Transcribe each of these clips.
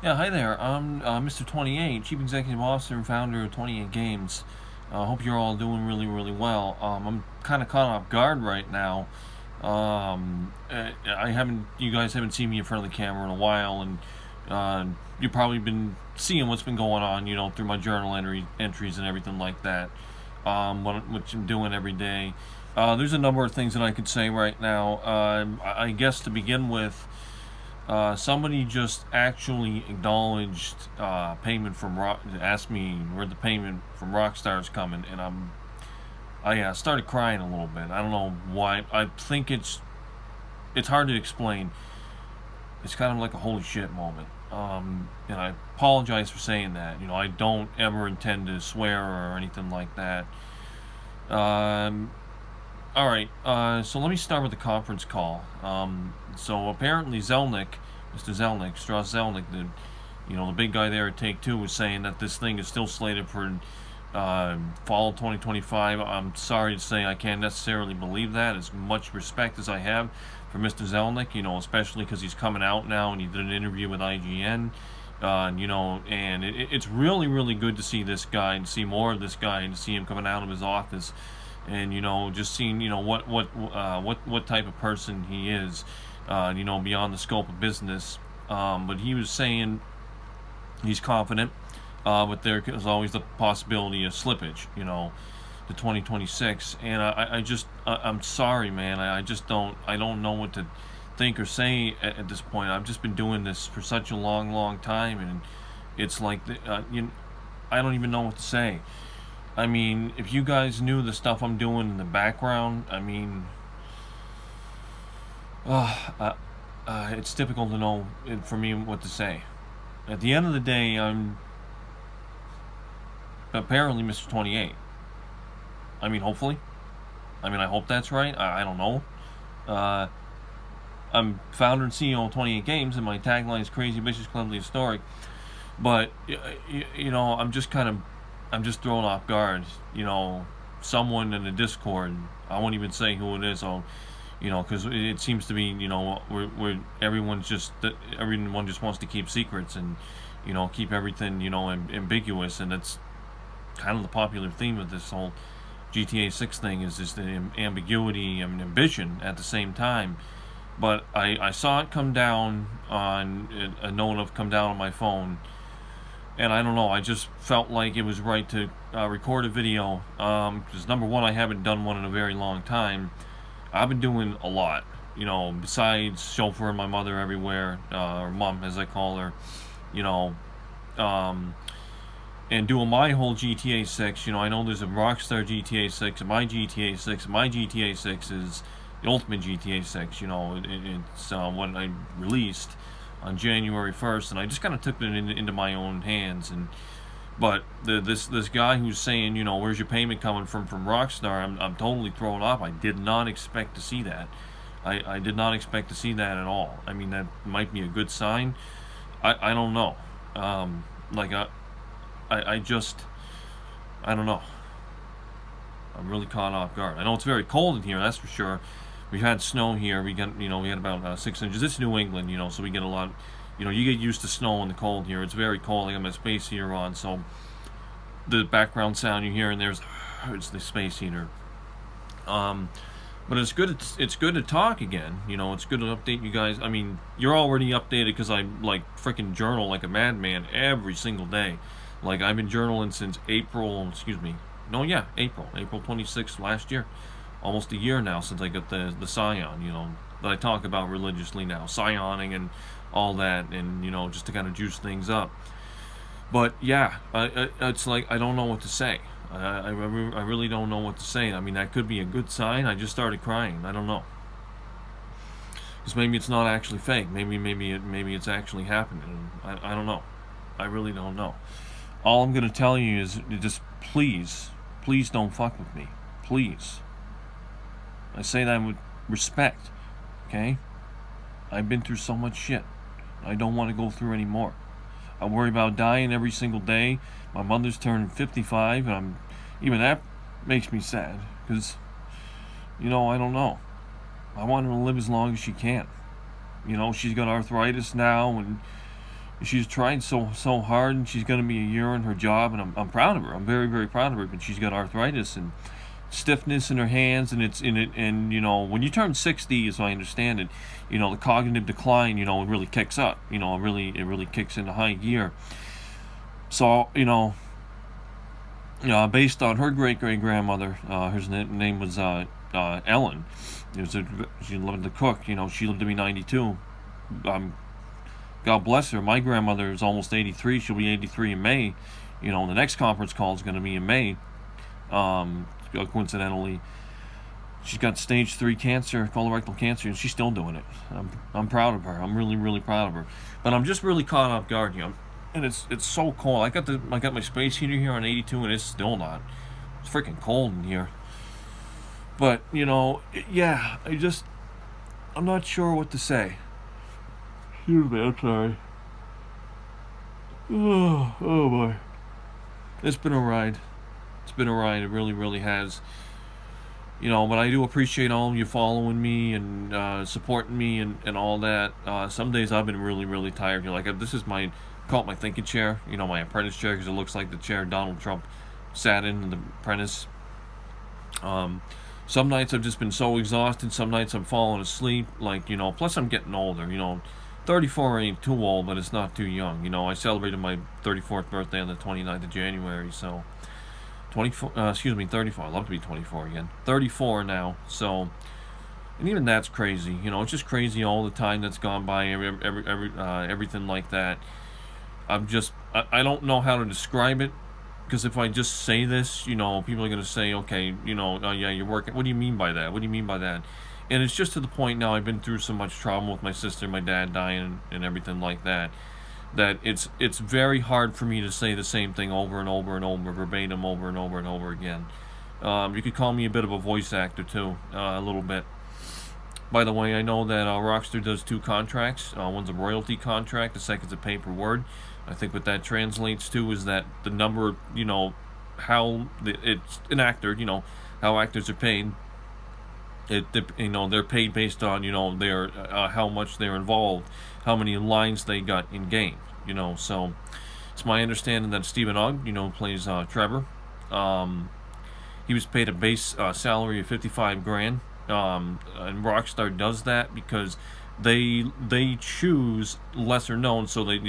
Yeah, hi there. I'm Mr. 28, Chief Executive Officer and founder of 28 Games. I hope you're all doing really, really well. I'm kind of caught off guard right now. You guys haven't seen me in front of the camera in a while, and you've probably been seeing what's been going on, through my journal entries and everything like that, which I'm doing every day. There's a number of things that I could say right now. I guess to begin with, somebody just actually acknowledged payment from asked me where the payment from Rockstar is coming, and I started crying a little bit. I don't know why. I think it's hard to explain. It's kind of like a holy shit moment. And I apologize for saying that. I don't ever intend to swear or anything like that. All right, so let me start with the conference call. So apparently Mr. Zelnick, Strauss Zelnick, the big guy there at Take-Two, was saying that this thing is still slated for fall 2025. I'm sorry to say I can't necessarily believe that. As much respect as I have for Mr. Zelnick, especially because he's coming out now and he did an interview with IGN. And it's really, really good to see this guy and see more of this guy and to see him coming out of his office and just seeing what type of person he is, beyond the scope of business. But he was saying he's confident, but there is always the possibility of slippage, to 2026. And I'm sorry, man. I don't know what to think or say at this point. I've just been doing this for such a long, long time, and it's like I don't even know what to say. I mean, if you guys knew the stuff I'm doing in the background, I mean, it's difficult to know for me what to say. At the end of the day, I'm apparently Mr. 28. I mean, hopefully. I mean, I hope that's right. I don't know. I'm founder and CEO of 28 Games, and my tagline is Crazy, Vicious, Cleverly, Historic. But, I'm just thrown off guard. Someone in the Discord, I won't even say who it is, because it seems to be, everyone just wants to keep secrets and, keep everything, ambiguous, and that's kind of the popular theme of this whole GTA 6 thing, is just the ambiguity and ambition at the same time. But I saw it come down on a note come down on my phone, and I don't know, I just felt like it was right to record a video, because number one, I haven't done one in a very long time. I've been doing a lot, besides chauffeuring my mother everywhere, or mom as I call her, and doing my whole GTA 6. I know there's a Rockstar GTA 6, and my GTA 6. My GTA 6 is the ultimate GTA 6. It's what I released on January 1st, and I just kind of took it into my own hands. But this guy who's saying, where's your payment coming from Rockstar, I'm totally thrown off. I did not expect to see that. I did not expect to see that at all. I mean, that might be a good sign. I don't know. I don't know. I'm really caught off guard. I know it's very cold in here, that's for sure. We've had snow here. We had about 6 inches. It's New England, so we get a lot. You get used to snow and the cold here. It's very cold. I got my space heater on, so the background sound you hear in there's it's the space heater. But it's good. It's good to talk again. It's good to update you guys. I mean, you're already updated because I freaking journal like a madman every single day. I've been journaling since April. April 26th last year. Almost a year now since I got the Scion, that I talk about religiously now, Scioning and all that, and just to kind of juice things up. But yeah, it's like I don't know what to say. I really don't know what to say. I mean, that could be a good sign. I just started crying. I don't know, because maybe it's not actually fake. Maybe it's actually happening. I don't know. I really don't know. All I'm gonna tell you is just please don't fuck with me, please. I say that with respect, okay? I've been through so much shit. I don't want to go through any more. I worry about dying every single day. My mother's turning 55, and even that makes me sad, because, I don't know. I want her to live as long as she can. She's got arthritis now, and, She's tried so hard, and she's going to be a year in her job, and I'm proud of her. I'm very, very proud of her. But she's got arthritis and stiffness in her hands, and it's in it. And when you turn 60, as I understand it, the cognitive decline, it really kicks up. It really kicks into high gear. So based on her great grandmother, her name was Ellen. She loved to cook. She lived to be 92. God bless her. My grandmother is almost 83. She'll be 83 in May. The next conference call is going to be in May. Coincidentally, she's got stage 3 cancer, colorectal cancer, and she's still doing it. I'm proud of her. I'm really, really proud of her. But I'm just really caught off guard here. And it's so cold. I got my space heater here on 82, and it's still not. It's freaking cold in here. But yeah, I'm not sure what to say. Excuse me, I'm sorry. Oh boy. It's been a ride. It's been a ride. It really, really has. But I do appreciate all of you following me and supporting me and all that. Some days I've been really, really tired. This is I call it my thinking chair. My apprentice chair, because it looks like the chair Donald Trump sat in the apprentice. Some nights I've just been so exhausted. Some nights I'm falling asleep. Plus I'm getting older. 34 ain't too old, but it's not too young. I celebrated my 34th birthday on the 29th of January, so 34. I'd love to be 24 again. 34 now, so, and even that's crazy. It's just crazy all the time that's gone by, everything like that. I don't know how to describe it, because if I just say this, people are going to say, okay, oh yeah, you're working. What do you mean by that? What do you mean by that? And it's just to the point now, I've been through so much trauma with my sister, my dad dying, and everything like that, that it's very hard for me to say the same thing over and over and over, verbatim, over and over and over again. You could call me a bit of a voice actor too, a little bit. By the way, I know that Rockstar does 2 contracts. One's a royalty contract, the second's a pay per word. I think what that translates to is that the number, how it's an actor, how actors are paid. They're paid based on their how much they're involved, how many lines they got in game. So it's my understanding that Stephen Ogg, plays Trevor. He was paid a base salary of $55,000. And Rockstar does that because they choose lesser known, so they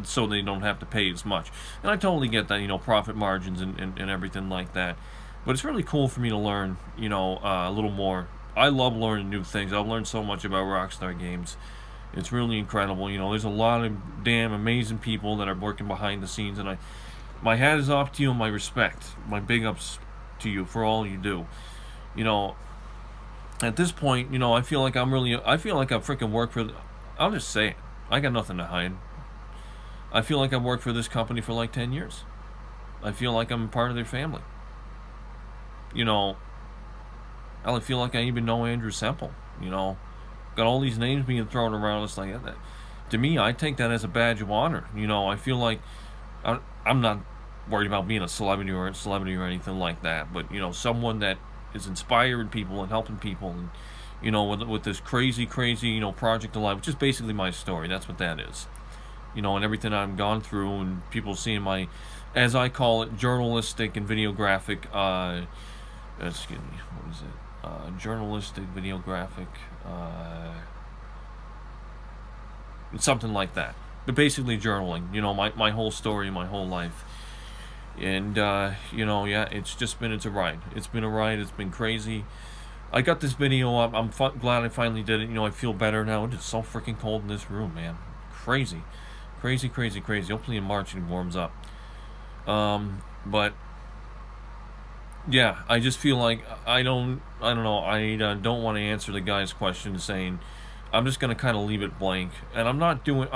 so they don't have to pay as much. And I totally get that, profit margins and everything like that. But it's really cool for me to learn, a little more. I love learning new things. I've learned so much about Rockstar games. It's really incredible. There's a lot of damn amazing people that are working behind the scenes, and my hat is off to you and my respect, my big ups to you for all you do. At this point, I feel like I freaking work for. I'll just say it. I got nothing to hide. I feel like I've worked for this company for like 10 years. I feel like I'm part of their family. I feel like I even know Andrew Semple. Got all these names being thrown around. It's like that. To me, I take that as a badge of honor. I feel like I'm not worried about being a celebrity or anything like that. But someone that is inspiring people and helping people, and with this crazy project of life, which is basically my story. That's what that is. And everything I've gone through, and people seeing my, as I call it, journalistic and videographic. Excuse me, what is it? Journalistic, videographic, something like that. But basically journaling, my whole story, my whole life. And, yeah, it's a ride. It's been a ride. It's been crazy. I got this video up. I'm glad I finally did it. I feel better now. It's so freaking cold in this room, man. Crazy. Hopefully in March it warms up. But yeah, I just feel like I don't know. I don't want to answer the guy's question saying I'm just gonna kind of leave it blank, and I'm not doing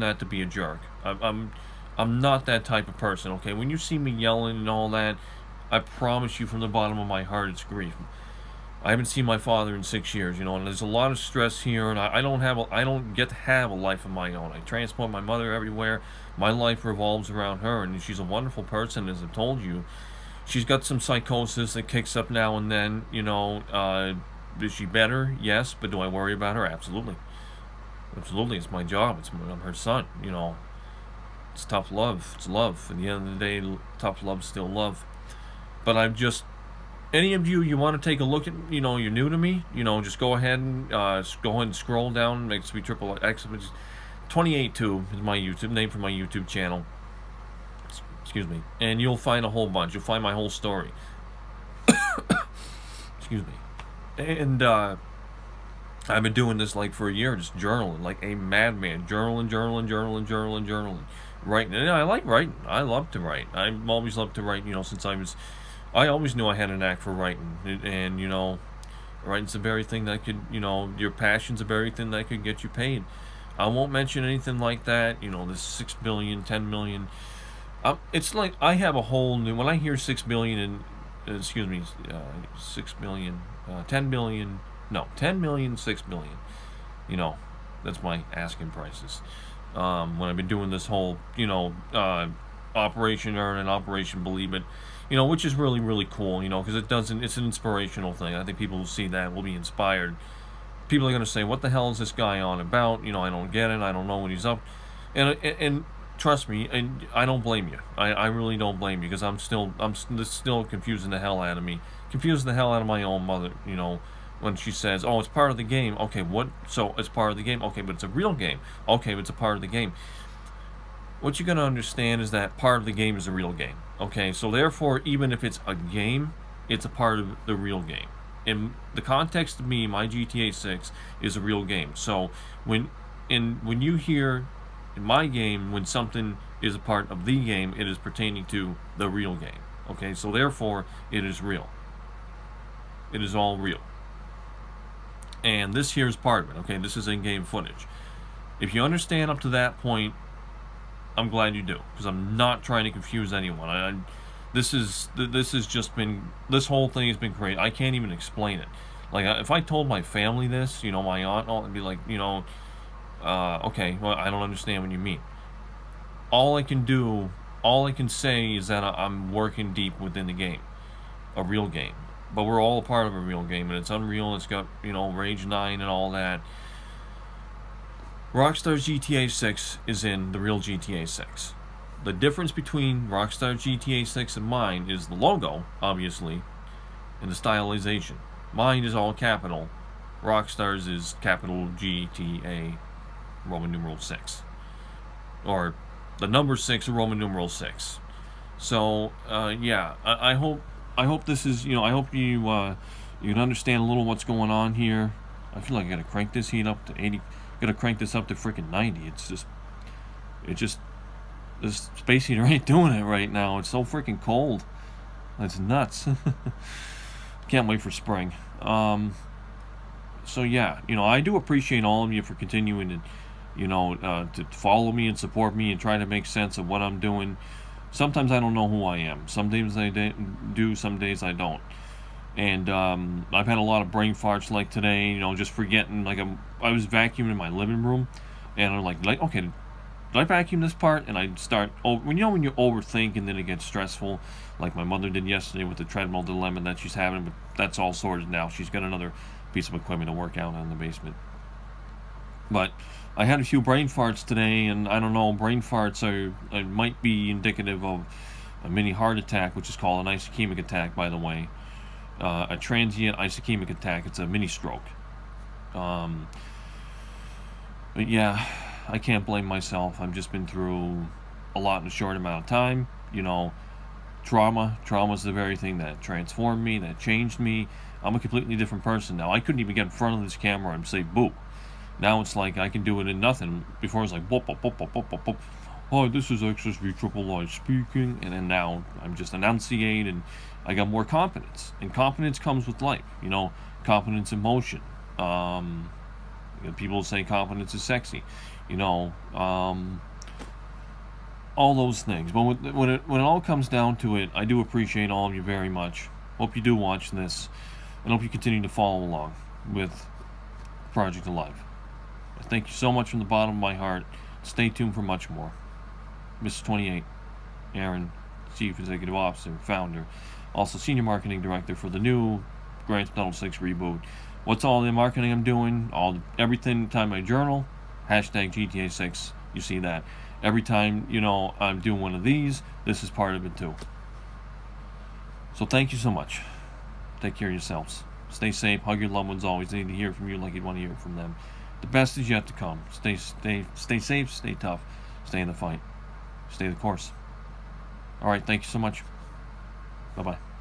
that to be a jerk. I'm not that type of person. Okay, when you see me yelling and all that, I promise you from the bottom of my heart, it's grief. I haven't seen my father in 6 years, and there's a lot of stress here, and I don't get to have a life of my own. I transport my mother everywhere. My life revolves around her, and she's a wonderful person, as I've told you. She's got some psychosis that kicks up now and then, Is she better? Yes, but do I worry about her? Absolutely. Absolutely, it's my job. I'm her son. It's tough love. It's love. At the end of the day, tough love's still love. But I've just any of you want to take a look at, you're new to me, just go ahead and scroll down. Makes me triple X. 282 is my YouTube name for my YouTube channel. Excuse me, and you'll find a whole bunch. You'll find my whole story. Excuse me, and I've been doing this like for a year, just journaling like a madman, journaling, writing. And I like writing. I love to write. I've always loved to write. Since I always knew I had a knack for writing, and writing's the very thing that could, your passion's the very thing that could get you paid. I won't mention anything like that. This 6 billion, 10 million. It's like I have a whole new. When I hear 6 billion and 6 million, 10 billion, no, 10 million, 6 billion. That's my asking prices. When I've been doing this whole, Operation Earn and Operation Believe It, which is really, really cool, because it's an inspirational thing. I think people who see that will be inspired. People are going to say, what the hell is this guy on about? I don't get it. I don't know what he's up. And trust me, and I don't blame you. I really don't blame you, because I'm still confusing the hell out of me. Confusing the hell out of my own mother, when she says, oh, it's part of the game. Okay, what? So it's part of the game. Okay, but it's a real game. Okay, but it's a part of the game. What you're going to understand is that part of the game is a real game. Okay, so therefore, even if it's a game, it's a part of the real game. In the context of me, my GTA 6 is a real game. So when you hear in my game, when something is a part of the game, it is pertaining to the real game. Okay, so therefore, it is real. It is all real. And this here is part of it. Okay, this is in-game footage. If you understand up to that point, I'm glad you do, because I'm not trying to confuse anyone. This whole thing has been great. I can't even explain it. Like, if I told my family this, my aunt, I'd be like, okay, well, I don't understand what you mean. All I can say is that I'm working deep within the game, a real game. But we're all a part of a real game, and it's Unreal. It's got, Rage 9 and all that. Rockstar's GTA 6 is in the real GTA 6. The difference between Rockstar GTA 6 and mine is the logo, obviously, and the stylization. Mine is all capital. Rockstar's is capital GTA Roman numeral 6. Or the number 6 or Roman numeral 6. So, yeah, I hope this is, I hope you can understand a little what's going on here. I feel like I gotta crank this heat up to 80. Gotta crank this up to freaking 90. This space heater ain't doing it right now. It's so freaking cold. That's nuts. Can't wait for spring. So yeah, I do appreciate all of you for continuing to follow me and support me and try to make sense of what I'm doing. Sometimes I don't know who I am. Some days I do, some days I don't. And I've had a lot of brain farts like today, just forgetting. Like I was vacuuming my living room, and I'm like, okay, did I vacuum this part? And I start, when you overthink and then it gets stressful, like my mother did yesterday with the treadmill dilemma that she's having, but that's all sorted now. She's got another piece of equipment to work out on in the basement. But I had a few brain farts today, and I don't know, brain farts might be indicative of a mini heart attack, which is called an ischemic attack, by the way. A transient ischemic attack. It's a mini stroke. But yeah, I can't blame myself. I've just been through a lot in a short amount of time. Trauma. Trauma's the very thing that transformed me, that changed me. I'm a completely different person now. I couldn't even get in front of this camera and say boo. Now it's like I can do it in nothing. Before it was like boop, boop, boop, boop, boop, boop. Oh, this is XSV speaking, and then now I'm just enunciate, and I got more confidence. And confidence comes with life, confidence in motion. People say confidence is sexy, all those things. But when it all comes down to it, I do appreciate all of you very much. Hope you do watch this, and hope you continue to follow along with Project Alive. Thank you so much from the bottom of my heart. Stay tuned for much more. Mr. 28, Aaron, Chief Executive Officer, Founder, also Senior Marketing Director for the new Grand Theft Auto 6 reboot. What's all the marketing I'm doing? Everything time I journal, Hashtag GTA 6. You see that. Every time, I'm doing one of these, this is part of it too. So thank you so much. Take care of yourselves. Stay safe. Hug your loved ones always. They need to hear from you like you'd want to hear from them. The best is yet to come. Stay safe. Stay tough. Stay in the fight. Stay the course. All right. Thank you so much. Bye-bye.